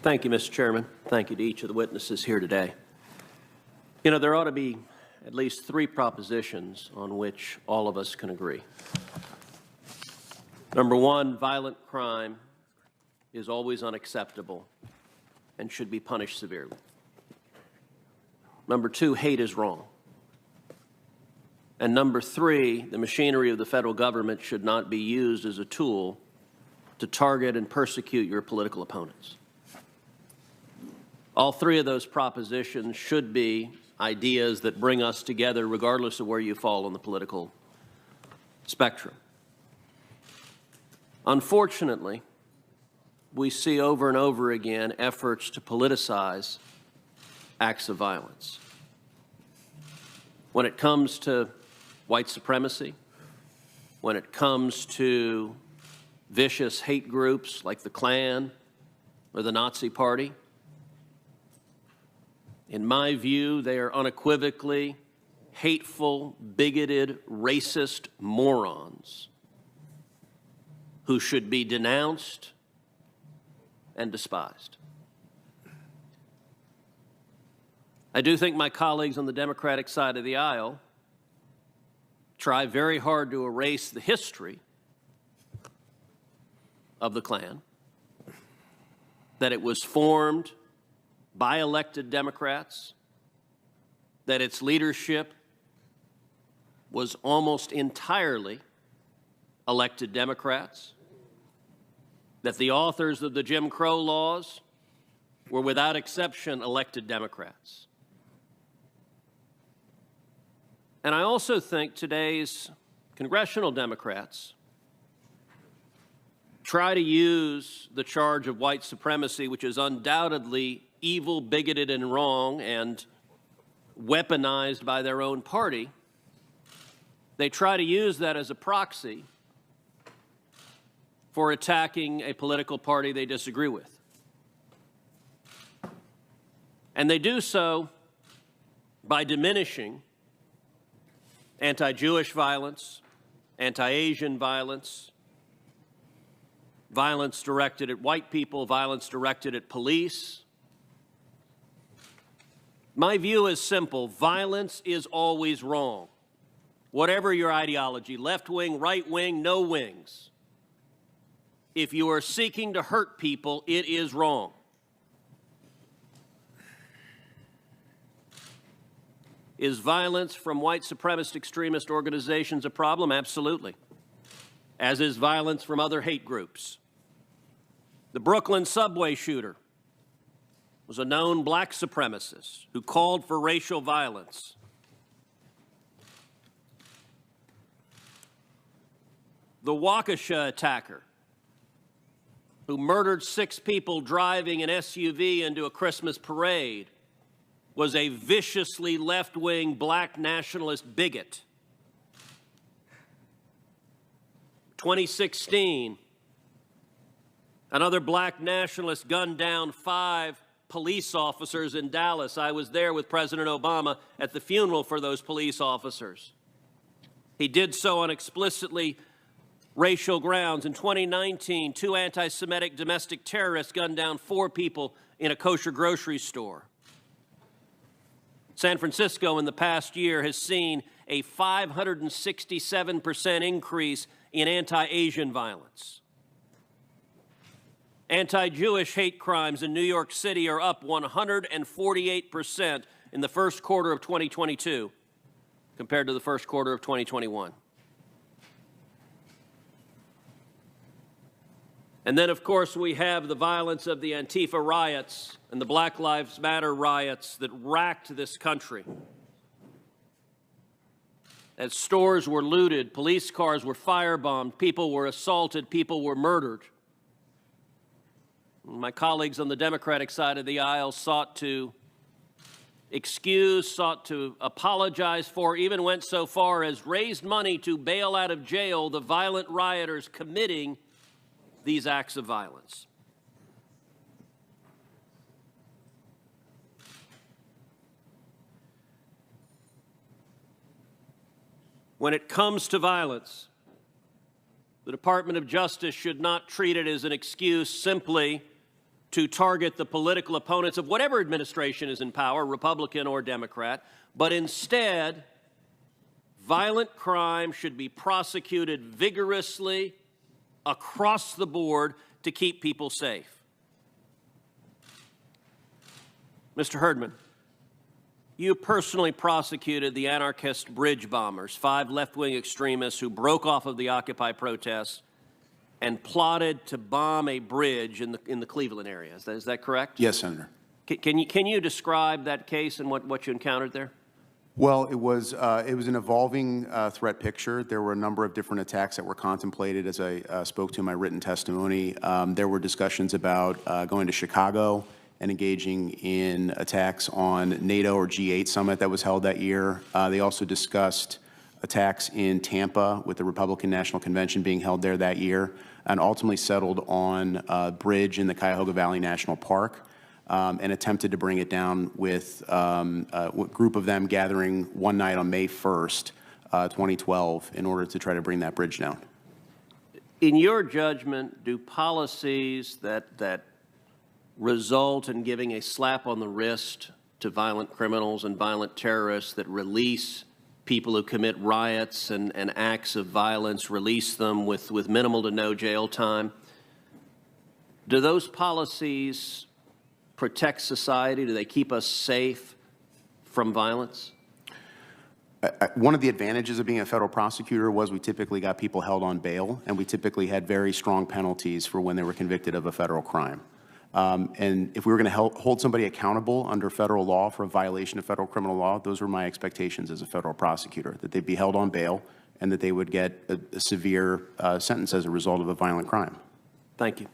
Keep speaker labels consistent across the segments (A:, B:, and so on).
A: Thank you, Mr. Chairman. Thank you to each of the witnesses here today. You know, there ought to be at least 3 propositions on which all of us can agree. Number 1, violent crime is always unacceptable and should be punished severely. Number 2, hate is wrong. And number 3, the machinery of the federal government should not be used as a tool to target and persecute your political opponents. All 3 of those propositions should be ideas that bring us together regardless of where you fall on the political spectrum. Unfortunately, we see over and over again efforts to politicize acts of violence. When it comes to white supremacy, when it comes to vicious hate groups like the Klan or the Nazi Party, in my view, they are unequivocally hateful, bigoted, racist morons who should be denounced and despised. I do think my colleagues on the Democratic side of the aisle try very hard to erase the history of the Klan, that it was formed by elected Democrats, that its leadership was almost entirely elected Democrats, that the authors of the Jim Crow laws were without exception elected Democrats. And I also think today's congressional Democrats try to use the charge of white supremacy, which is undoubtedly evil, bigoted, and wrong, and weaponized by their own party. They try to use that as a proxy for attacking a political party they disagree with. And they do so by diminishing anti-Jewish violence, anti-Asian violence, violence directed at white people, violence directed at police. My view is simple. Violence is always wrong. Whatever your ideology, left wing, right wing, no wings. If you are seeking to hurt people, it is wrong. Is violence from white supremacist extremist organizations a problem? Absolutely. As is violence from other hate groups. The Brooklyn subway shooter was a known black supremacist who called for racial violence. The Waukesha attacker who murdered 6 people driving an SUV into a Christmas parade was a viciously left-wing black nationalist bigot. 2016, another black nationalist gunned down 5 police officers in Dallas. I was there with President Obama at the funeral for those police officers. He did so on explicitly racial grounds. In 2019, 2 anti-Semitic domestic terrorists gunned down 4 people in a kosher grocery store. San Francisco in the past year has seen a 567% increase in anti-Asian violence. Anti-Jewish hate crimes in New York City are up 148% in the first quarter of 2022 compared to the first quarter of 2021. And then, of course, we have the violence of the Antifa riots and the Black Lives Matter riots that racked this country. As stores were looted, police cars were firebombed, people were assaulted, people were murdered. My colleagues on the Democratic side of the aisle sought to excuse, sought to apologize for, even went so far as raised money to bail out of jail the violent rioters committing these acts of violence. When it comes to violence, the Department of Justice should not treat it as an excuse simply to target the political opponents of whatever administration is in power, Republican or Democrat, but instead, violent crime should be prosecuted vigorously across the board to keep people safe. Mr. Herdman, you personally prosecuted the anarchist bridge bombers, 5 left-wing extremists who broke off of the Occupy protests and plotted to bomb a bridge in the Cleveland area. Is that correct?
B: Yes, Senator.
A: Can you describe that case and what you encountered there?
B: Well, it was an evolving threat picture. There were a number of different attacks that were contemplated as I spoke to in my written testimony. There were discussions about going to Chicago and engaging in attacks on NATO or G8 summit that was held that year. They also discussed attacks in Tampa with the Republican National Convention being held there that year, and ultimately settled on a bridge in the Cuyahoga Valley National Park, and attempted to bring it down with a group of them gathering one night on May 1st, 2012, in order to try to bring that bridge down.
A: In your judgment, do policies that result in giving a slap on the wrist to violent criminals and violent terrorists, that release people who commit riots and acts of violence, release them with minimal to no jail time, do those policies protect society? Do they keep us safe from violence?
B: One of the advantages of being a federal prosecutor was we typically got people held on bail, and we typically had very strong penalties for when they were convicted of a federal crime. And if we were going to hold somebody accountable under federal law for a violation of federal criminal law, those were my expectations as a federal prosecutor, that they'd be held on bail and that they would get a severe sentence as a result of a violent crime.
A: Thank you.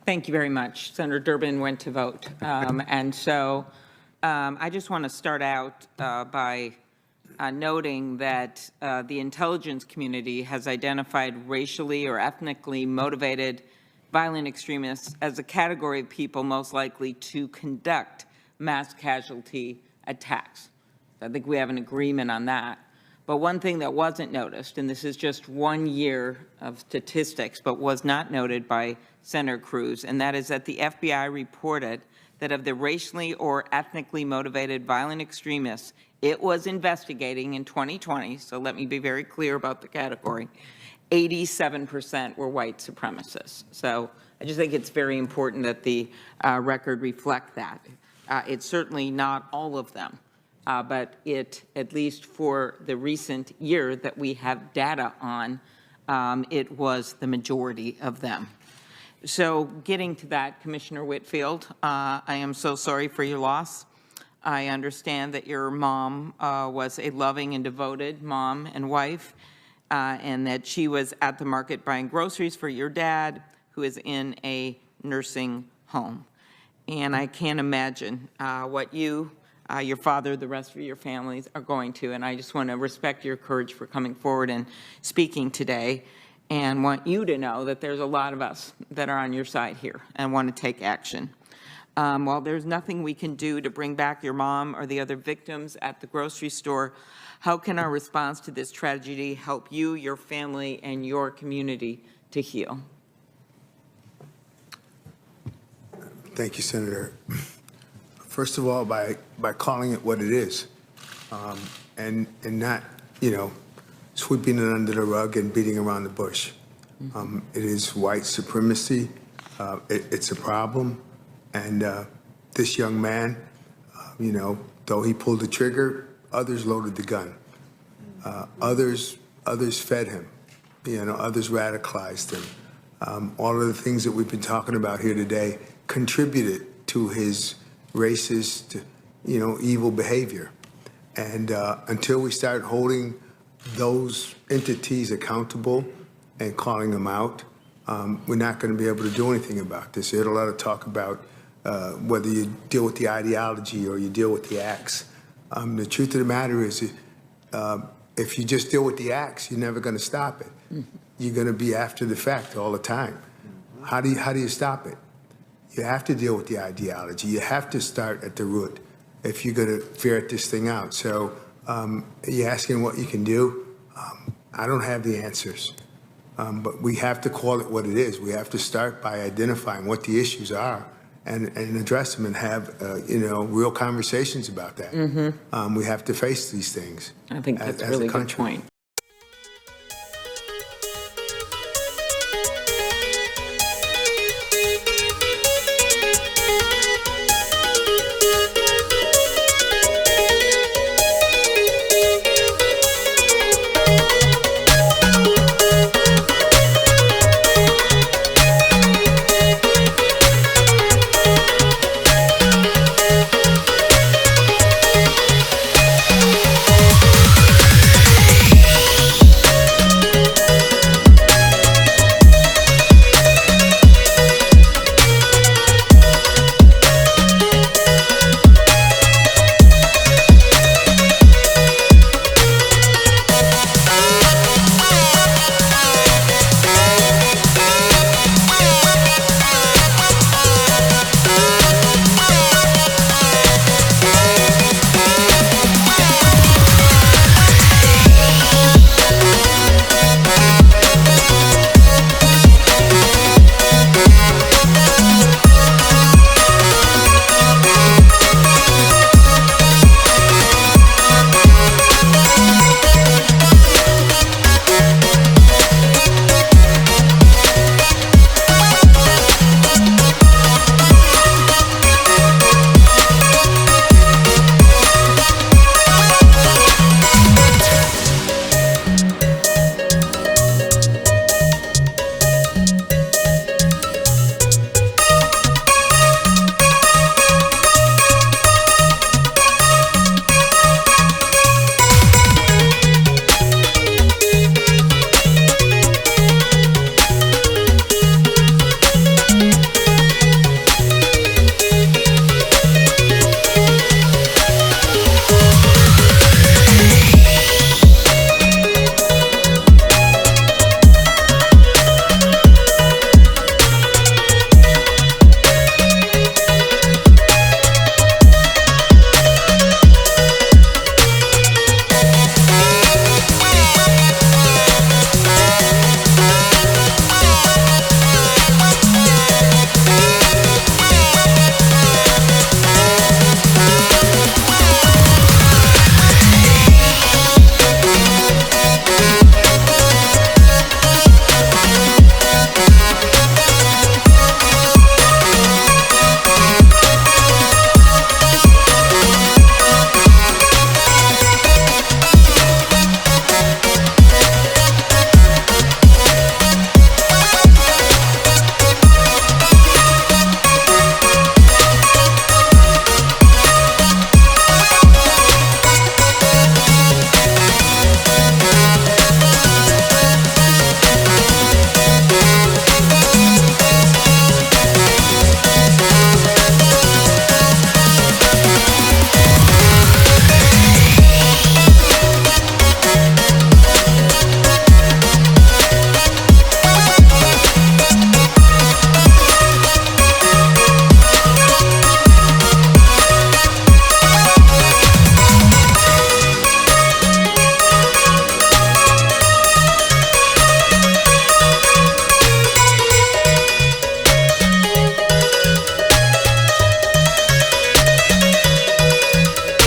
C: Thank you very much. Senator Durbin went to vote. And so I just want to start out by noting that the intelligence community has identified racially or ethnically motivated violent extremists as a category of people most likely to conduct mass casualty attacks. I think we have an agreement on that. But one thing that wasn't noticed, and this is just 1 year of statistics, but was not noted by Senator Cruz, and that is that the FBI reported that of the racially or ethnically motivated violent extremists it was investigating in 2020, so let me be very clear about the category, 87% were white supremacists. So I just think it's very important that the record reflect that. It's certainly not all of them, but it, at least for the recent year that we have data on, it was the majority of them. So getting to that, Commissioner Whitfield, I am so sorry for your loss. I understand that your mom was a loving and devoted mom and wife, and that she was at the market buying groceries for your dad, who is in a nursing home. And I can't imagine what you, your father, the rest of your families are going to, and I just want to respect your courage for coming forward and speaking today, and want you to know that there's a lot of us that are on your side here and want to take action. While there's nothing we can do to bring back your mom or the other victims at the grocery store, how can our response to this tragedy help you, your family, and your community to heal?
D: Thank you, Senator. First of all, by calling it what it is, and not, sweeping it under the rug and beating around the bush. It is white supremacy. It's a problem. And this young man, though he pulled the trigger, others loaded the gun. Others fed him. Others radicalized him. All of the things that we've been talking about here today contributed to his racist, evil behavior. And until we start holding those entities accountable and calling them out, we're not going to be able to do anything about this. There's a lot of talk about whether you deal with the ideology or you deal with the acts. The truth of the matter is, if you just deal with the acts, you're never going to stop it. You're going to be after the fact all the time. How do you stop it? You have to deal with the ideology. You have to start at the root if you're going to ferret this thing out. So you're asking what you can do. I don't have the answers. But we have to call it what it is. We have to start by identifying what the issues are and address them and have, real conversations about that. We have to face these things.
C: I think
D: as
C: that's a
D: a
C: really good
D: country.
C: point.